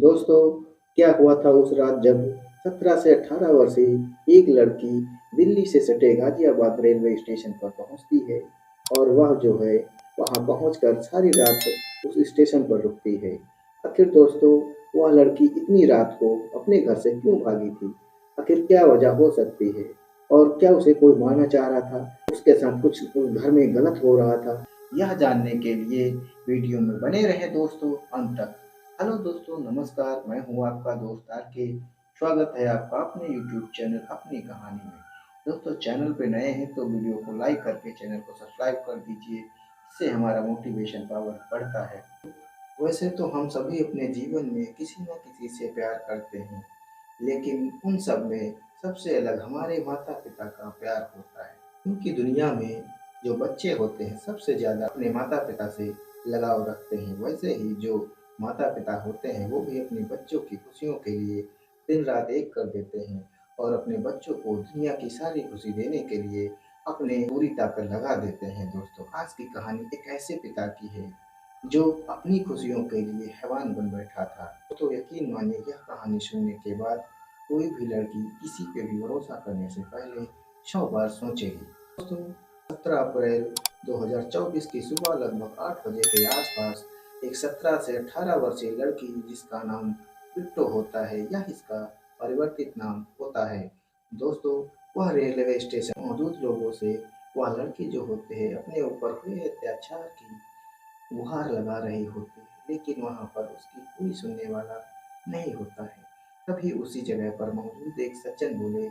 दोस्तों, क्या हुआ था उस रात जब 17 से 18 वर्षीय एक लड़की दिल्ली से सटे गाजियाबाद रेलवे स्टेशन पर पहुंचती है और वह जो है वहां पहुंचकर सारी रात उस स्टेशन पर रुकती है। आखिर दोस्तों, वह लड़की इतनी रात को अपने घर से क्यों भागी थी? आखिर क्या वजह हो सकती है? और क्या उसे कोई मारना चाह रहा था? उसके साथ कुछ उस घर में गलत हो रहा था? यह जानने के लिए वीडियो में बने रहे दोस्तों अंत तक। हेलो दोस्तों, नमस्कार। मैं हूँ आपका दोस्त आर के। स्वागत है आपका अपने यूट्यूब चैनल अपनी कहानी में। दोस्तों, चैनल पे नए हैं तो वीडियो को लाइक करके चैनल को सब्सक्राइब कर दीजिए। इससे हमारा मोटिवेशन पावर बढ़ता है। वैसे तो हम सभी अपने जीवन में किसी न किसी से प्यार करते हैं, लेकिन उन सब में सबसे अलग हमारे माता पिता का प्यार होता है। क्योंकि दुनिया में जो बच्चे होते हैं सबसे ज़्यादा अपने माता पिता से लगाव रखते हैं। वैसे ही जो माता पिता होते हैं वो भी अपने बच्चों की खुशियों के लिए दिन रात एक कर देते हैं और अपने बच्चों को दुनिया की सारी खुशी देने के लिए अपने पूरी ताकत लगा देते हैं। दोस्तों, आज की कहानी एक ऐसे पिता की है जो अपनी खुशियों के लिए हैवान बन बैठा था। तो यकीन मानिए, यह कहानी सुनने के बाद कोई भी लड़की किसी पे भी भरोसा करने से पहले 100 बार सोचेगी। दोस्तों, 17 अप्रैल 2024 की सुबह लगभग 8 बजे के आसपास एक 17 से 18 वर्षीय लड़की, जिसका नाम बिट्टो होता है या इसका परिवर्तित नाम होता है। दोस्तों, वह रेलवे स्टेशन मौजूद लोगों से वह लड़की जो होती है अपने ऊपर हुए अत्याचार की गुहार लगा रही होती है, लेकिन वहाँ पर उसकी कोई सुनने वाला नहीं होता है। तभी उसी जगह पर मौजूद एक सज्जन बोले,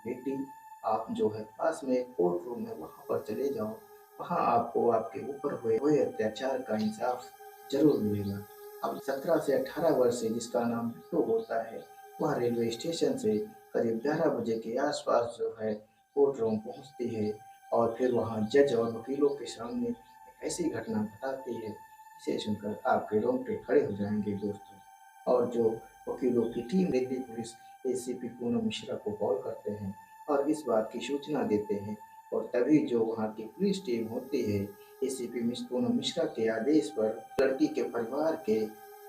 बेटी, आप जो है पास में एक कोर्ट रूम है, वहाँ पर चले जाओ। वहाँ आपको आपके ऊपर हुए हुए अत्याचार का इंसाफ जरूर मिलेगा। अब 17 से 18 वर्ष से जिसका नाम बिट्टू होता है, वह रेलवे स्टेशन से करीब 11 बजे के आसपास जो है कोर्ट रूम पहुँचती है और फिर वहाँ जज और वकीलों के सामने ऐसी घटना बताती है जिसे सुनकर आपके रोंगटे खड़े हो जाएंगे दोस्तों। और जो वकीलों की team Delhi police ACP Poonam Mishra को कॉल करते हैं और इस बात की सूचना देते हैं, और तभी जो वहाँ की पुलिस टीम होती है एसीपी मिस पूनम मिश्रा के आदेश पर लड़की के परिवार के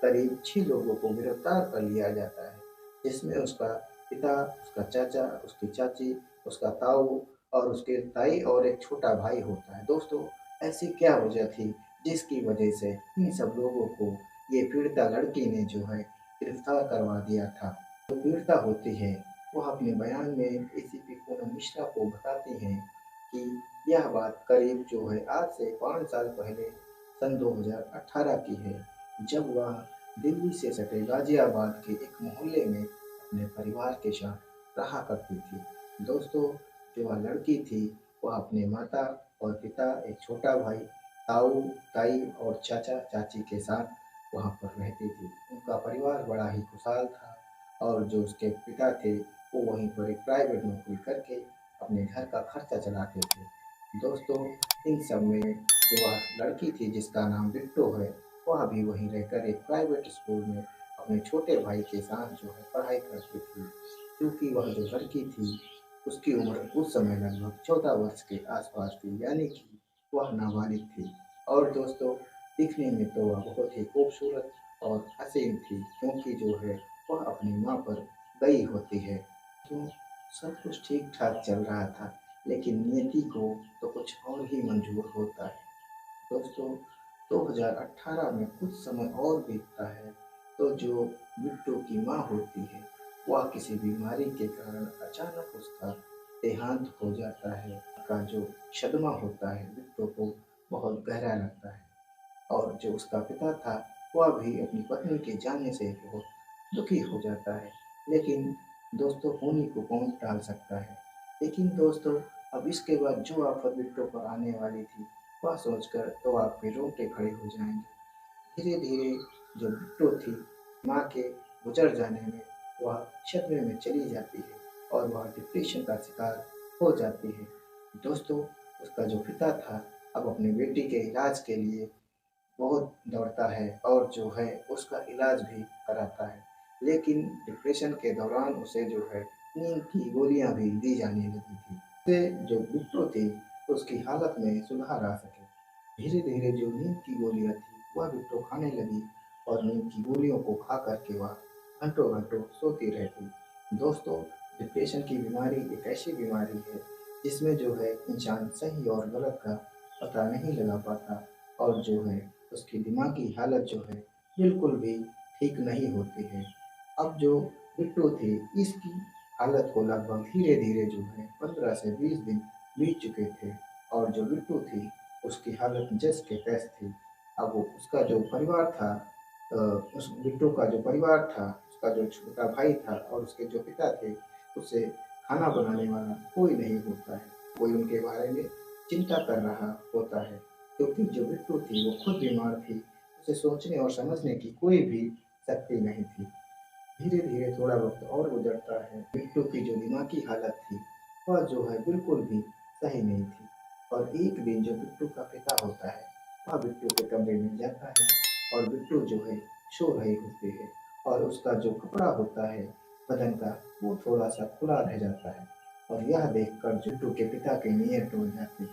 करीब 6 लोगों को गिरफ्तार कर लिया जाता है, जिसमें उसका पिता, उसका चाचा, उसकी चाची, उसका ताऊ और उसके ताई और एक छोटा भाई होता है। दोस्तों, ऐसी क्या वजह थी जिसकी वजह से इन सब लोगों को ये पीड़िता लड़की ने जो है गिरफ्तार करवा दिया था? जो पीड़िता होती है वह अपने बयान में एसीपी पूनम मिश्रा को बताती हैं कि यह बात करीब जो है आज से 5 साल पहले सन 2018 की है, जब वह दिल्ली से सटे गाजियाबाद के एक मोहल्ले में अपने परिवार के साथ रहा करती थी। दोस्तों, जो वह लड़की थी वह अपने माता और पिता, एक छोटा भाई, ताऊ, ताई और चाचा चाची के साथ वहाँ पर रहती थी। उनका परिवार बड़ा ही खुशहाल था और जो उसके पिता थे वो वहीं पर एक प्राइवेट नौकरी करके अपने घर का खर्चा चलाते थे। दोस्तों, इन सब में जो वह लड़की थी जिसका नाम बिट्टो है, वह भी वहीं रहकर एक प्राइवेट स्कूल में अपने छोटे भाई के साथ जो है पढ़ाई करती थी। क्योंकि वह जो लड़की थी उसकी उम्र उस समय लगभग 14 वर्ष के आसपास थी, यानी कि वह नाबालिग थी। और दोस्तों, दिखने में तो वह बहुत ही खूबसूरत और हसीन थी, क्योंकि जो है वह अपनी माँ पर गई होती है। तो सब कुछ ठीक ठाक चल रहा था, लेकिन नियति को तो कुछ और ही मंजूर होता है। दोस्तों, 2018 में कुछ समय और बीतता है तो जो बिट्टू की माँ होती है वह किसी बीमारी के कारण अचानक उसका देहांत हो जाता है। का जो सदमा होता है बिट्टू को बहुत गहरा लगता है, और जो उसका पिता था वह भी अपनी पत्नी के जाने से बहुत दुखी हो जाता है। लेकिन दोस्तों, होनी को कौन टाल सकता है? लेकिन दोस्तों, अब इसके बाद जो आफत बिट्टू पर आने वाली थी वह सोचकर तो आपके रोंगटे खड़े हो जाएंगे। धीरे धीरे जो बिट्टू थी, माँ के गुजर जाने में वह सदमे में चली जाती है और वह डिप्रेशन का शिकार हो जाती है। दोस्तों, उसका जो पिता था अब अपनी बेटी के इलाज के लिए बहुत दौड़ता है और जो है उसका इलाज भी कराता है, लेकिन डिप्रेशन के दौरान उसे जो है नींद की गोलियां भी दी जाने लगी थी, जिससे जो बिट्टू थी उसकी हालत में सुधार आ सके। धीरे धीरे जो नींद की गोलियां थी वह बिट्टू खाने लगी और नींद की गोलियों को खा करके वह घंटों घंटों सोती रहती। दोस्तों, डिप्रेशन की बीमारी एक ऐसी बीमारी है जिसमें जो है इंसान सही और गलत का पता नहीं लगा पाता, और जो है उसकी दिमागी हालत जो है बिल्कुल भी ठीक नहीं होती है। अब जो बिट्टू थी, इसकी हालत को लगभग धीरे धीरे जो है 15 से 20 दिन बीत चुके थे, और जो बिट्टू थी उसकी हालत जस के तैस थी। अब उसका जो परिवार था, उस बिट्टू का जो परिवार था, उसका जो छोटा भाई था और उसके जो पिता थे, उसे खाना बनाने वाला कोई नहीं होता है। कोई उनके बारे में चिंता कर रहा होता है, क्योंकि जो बिट्टू थी वो खुद बीमार थी, उसे सोचने और समझने की कोई भी शक्ति नहीं थी। धीरे धीरे थोड़ा वक्त और गुजरता है। बिट्टू की जो दिमागी हालत थी वह जो है बिल्कुल भी सही नहीं थी, और एक दिन जो बिट्टू का पिता होता है वह बिट्टू के कमरे में जाता है, और बिट्टू जो है सो रही होती है, और उसका जो कपड़ा होता है बदन का, वो थोड़ा सा खुला रह जाता है। और यह देखकर बिट्टू के पिता की नीयत डोल जाती है,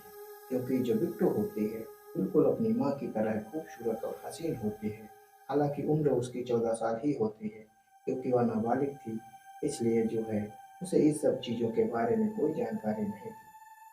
क्योंकि जो बिट्टू होती है बिल्कुल अपनी माँ की तरह खूबसूरत और हसीन होती है। हालांकि उम्र उसकी 14 साल ही होती है, क्योंकि वह नाबालिग थी, इसलिए जो है उसे इस सब चीज़ों के बारे में कोई जानकारी नहीं थी।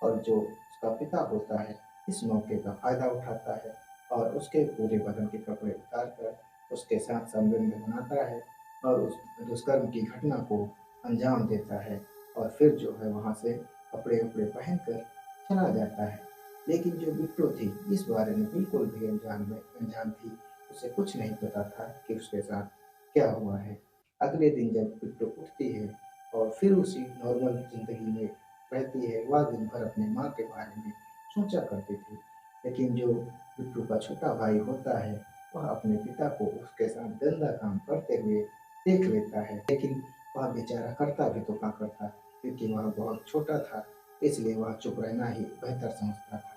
और जो उसका पिता होता है इस मौके का फ़ायदा उठाता है, और उसके पूरे बदन के कपड़े उतार कर उसके साथ संबंध बनाता है, और उस दुष्कर्म की घटना को अंजाम देता है, और फिर जो है वहाँ से कपड़े वपड़े पहन कर चला जाता है। लेकिन जो बिट्टू थी इस बारे में बिल्कुल भी अनजान थी। उसे कुछ नहीं पता था कि उसके साथ क्या हुआ है। अगले दिन जब बिट्टू उठती है और फिर उसी नॉर्मल ज़िंदगी में रहती है, वह दिन भर अपनी माँ के बारे में सोचा करती थी। लेकिन जो बिट्टू का छोटा भाई होता है, वह अपने पिता को उसके साथ गंदा काम करते हुए देख लेता है। लेकिन वह बेचारा करता भी तो क्या करता, क्योंकि वह बहुत छोटा था, इसलिए वह चुप रहना ही बेहतर समझता था।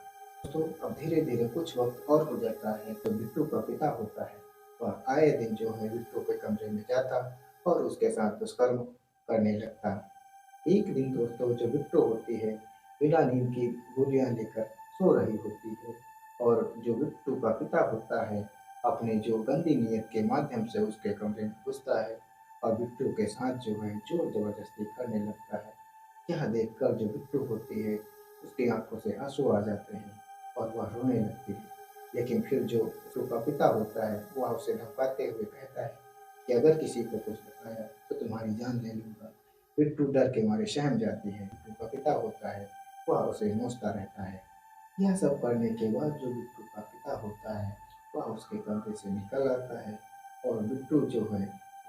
तो अब धीरे धीरे कुछ वक्त और गुजरता है, तो बिट्टू का पिता होता है वह आए दिन जो है बिट्टू के कमरे में जाता और उसके साथ दुष्कर्म करने लगता। एक दिन दोस्तों, जो बिट्टू होती है बिना नींद की गोलियां लेकर सो रही होती है, और जो बिट्टू का पिता होता है अपने जो गंदी नीयत के माध्यम से उसके कमरे में घुसता है, और बिट्टू के साथ जो है जोर जबरदस्ती करने लगता है। यह देखकर जो बिट्टू होती है उसकी आंखों से आंसू आ जाते हैं और वह रोने लगती है। लेकिन फिर जो बिट्टू का पिता होता है वह उसे धमकाते हुए कहता है कि अगर किसी को कुछ बताया तो तुम्हारी जान ले लूंगा। बिट्टू डर के मारे सहम जाती है। बिट्टू का पिता होता है वह उसे नोचता रहता है। यह सब करने के बाद जो बिट्टू का पिता होता है वह उसके कमरे से निकल आता है, और बिट्टू जो है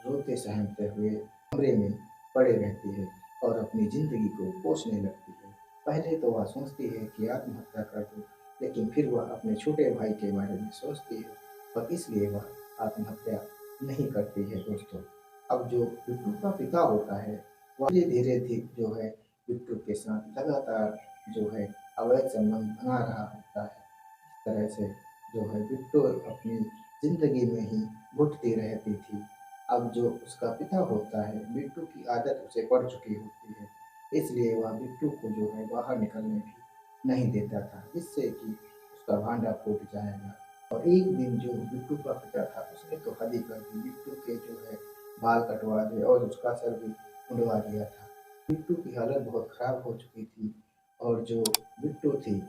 रोते सहमते हुए कमरे में पड़े रहती है और अपनी जिंदगी को कोसने लगती है। पहले तो वह सोचती है कि आत्महत्या कर दूं, लेकिन फिर वह अपने छोटे भाई के बारे में सोचती है, और इसलिए वह आत्महत्या नहीं करती है दोस्तों। अब जो बिट्टू का पिता होता है वह धीरे धीरे जो है बिट्टू के साथ लगातार जो है अवैध संबंध बना रहा होता है। इस तरह से जो है बिट्टू अपनी जिंदगी में ही घुटती रहती थी। अब जो उसका पिता होता है बिट्टू की आदत उसे पड़ चुकी होती है, इसलिए वह बिट्टू को जो है बाहर निकलने भी नहीं देता था, जिससे कि उसका भांडा फूट जाएगा। और एक दिन जो बिट्टू का पिता था उसने तो हद ही कर दी, बिट्टू के जो है बाल कटवा दिए और उसका सर भी मुंडवा दिया था। बिट्टू की हालत बहुत खराब हो चुकी थी, और जो बिट्टू थी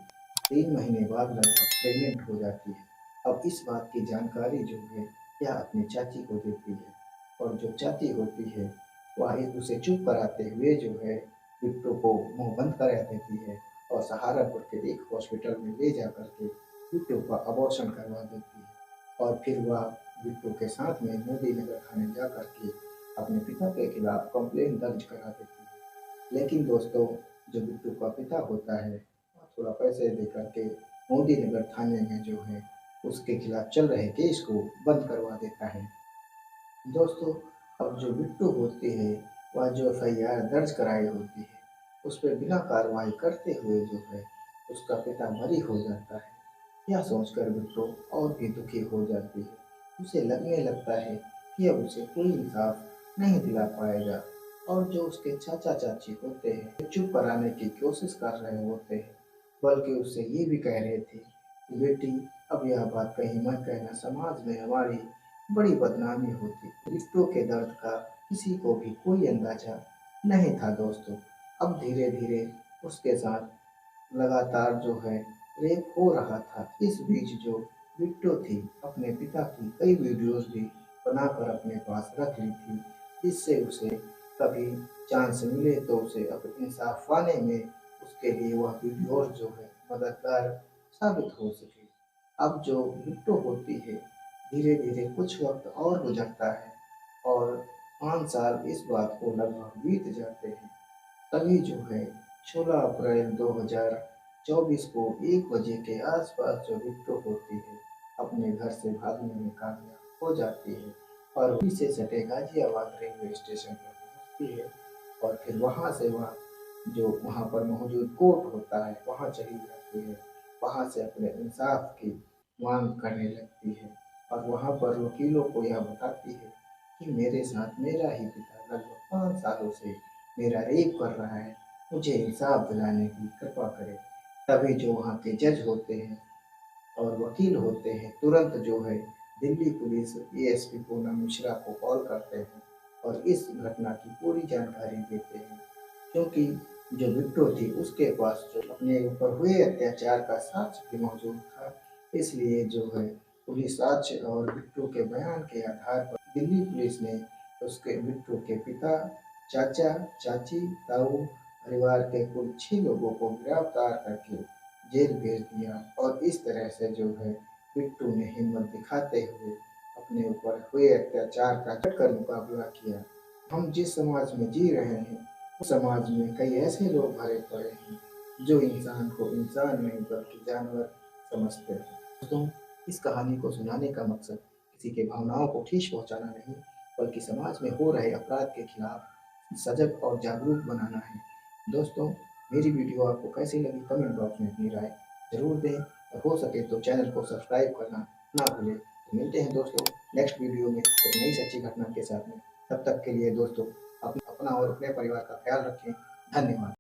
3 महीने बाद लगभग प्रेग्नेंट हो जाती है। अब इस बात की जानकारी जो है यह अपनी चाची को देती है, और जो चाची होती है वह उसे चुप कराते हुए जो है बिट्टू को मुंह बंद करा देती है, और सहारनपुर के एक हॉस्पिटल में ले जा करके बिट्टू का अबॉर्शन करवा देती है। और फिर वह बिट्टू के साथ में मोदी नगर थाने जा करके अपने पिता के खिलाफ कंप्लेन दर्ज करा देती है। लेकिन दोस्तों, जो बिट्टू का पिता होता है वह थोड़ा पैसे दे करके मोदी नगर थाने में जो है उसके खिलाफ चल रहे केस को बंद करवा देता है। दोस्तों, अब जो बिट्टू होती है वह जो एफआईआर दर्ज कराई होती है उस पर बिना कार्रवाई करते हुए जो है उसका पिता बरी हो जाता है। यह सोचकर बिट्टू और भी दुखी हो जाती है। उसे लगने लगता है कि अब उसे कोई इंसाफ नहीं दिला पाएगा, और जो उसके चाचा चाची होते हैं वे चुप कराने की कोशिश कर रहे होते हैं, बल्कि उससे ये भी कह रहे थे कि बेटी, अब यह बात कहीं मत कहना, समाज में हमारी बड़ी बदनामी होती। रिश्तों के दर्द का किसी को भी कोई अंदाजा नहीं था दोस्तों। अब धीरे धीरे उसके साथ लगातार जो है रेप हो रहा था। इस बीच जो बिट्टो थी अपने पिता की कई वीडियोस भी बनाकर अपने पास रख ली थी, जिससे उसे कभी चांस मिले तो उसे अपने इंसाफ पाने में उसके लिए वह वीडियोस जो है मददगार साबित हो सके। अब जो बिट्टो होती है, धीरे धीरे कुछ वक्त और गुजरता है और 5 साल इस बात को लगभग बीत जाते हैं। तभी जो है 16 अप्रैल 2024 को 1 बजे के आसपास जो बिट्टो होती है अपने घर से भागने में कामयाब हो जाती है और वहीं से सटे गाजियाबाद रेलवे स्टेशन पर पहुंचती है और फिर वहां से वह जो वहां पर मौजूद कोर्ट होता है वहां चली जाती है। वहां से अपने इंसाफ की मांग करने लगती है और वहां पर वकीलों को यह बताती है कि मेरे साथ मेरा ही पिता लगभग 5 सालों से मेरा रेप कर रहा है, मुझे इंसाफ दिलाने की कृपा करें। तभी जो वहाँ के जज होते हैं और वकील होते हैं तुरंत जो है दिल्ली पुलिस एएसपी पूनम मिश्रा को कॉल करते हैं और इस घटना की पूरी जानकारी देते हैं। क्योंकि जो बिट्टो थी उसके पास जो अपने ऊपर हुए अत्याचार का साक्ष्य भी मौजूद था, इसलिए जो है पुलिस साक्ष्य और बिट्टो के बयान के आधार पर दिल्ली पुलिस ने उसके बिट्टो के पिता, चाचा, चाची, ताऊ परिवार के कुल 6 लोगों को गिरफ्तार करके जेल भेज दिया और इस तरह से जो है बिट्टू ने हिम्मत दिखाते हुए अपने ऊपर हुए अत्याचार का डटकर मुकाबला किया। हम जिस समाज में जी रहे हैं उस समाज में कई ऐसे लोग भरे पड़े हैं जो इंसान को इंसान नहीं बल्कि जानवर समझते हैं। दोस्तों, इस कहानी को सुनाने का मकसद किसी के भावनाओं को ठेस पहुंचाना नहीं बल्कि समाज में हो रहे अपराध के खिलाफ सजग और जागरूक बनाना है। दोस्तों, मेरी वीडियो आपको कैसी लगी कमेंट बॉक्स में अपनी राय जरूर दें और हो सके तो चैनल को सब्सक्राइब करना ना भूलें। तो मिलते हैं दोस्तों नेक्स्ट वीडियो में एक नई सच्ची घटना के साथ में। तब तक के लिए दोस्तों अपना और अपने परिवार का ख्याल रखें। धन्यवाद।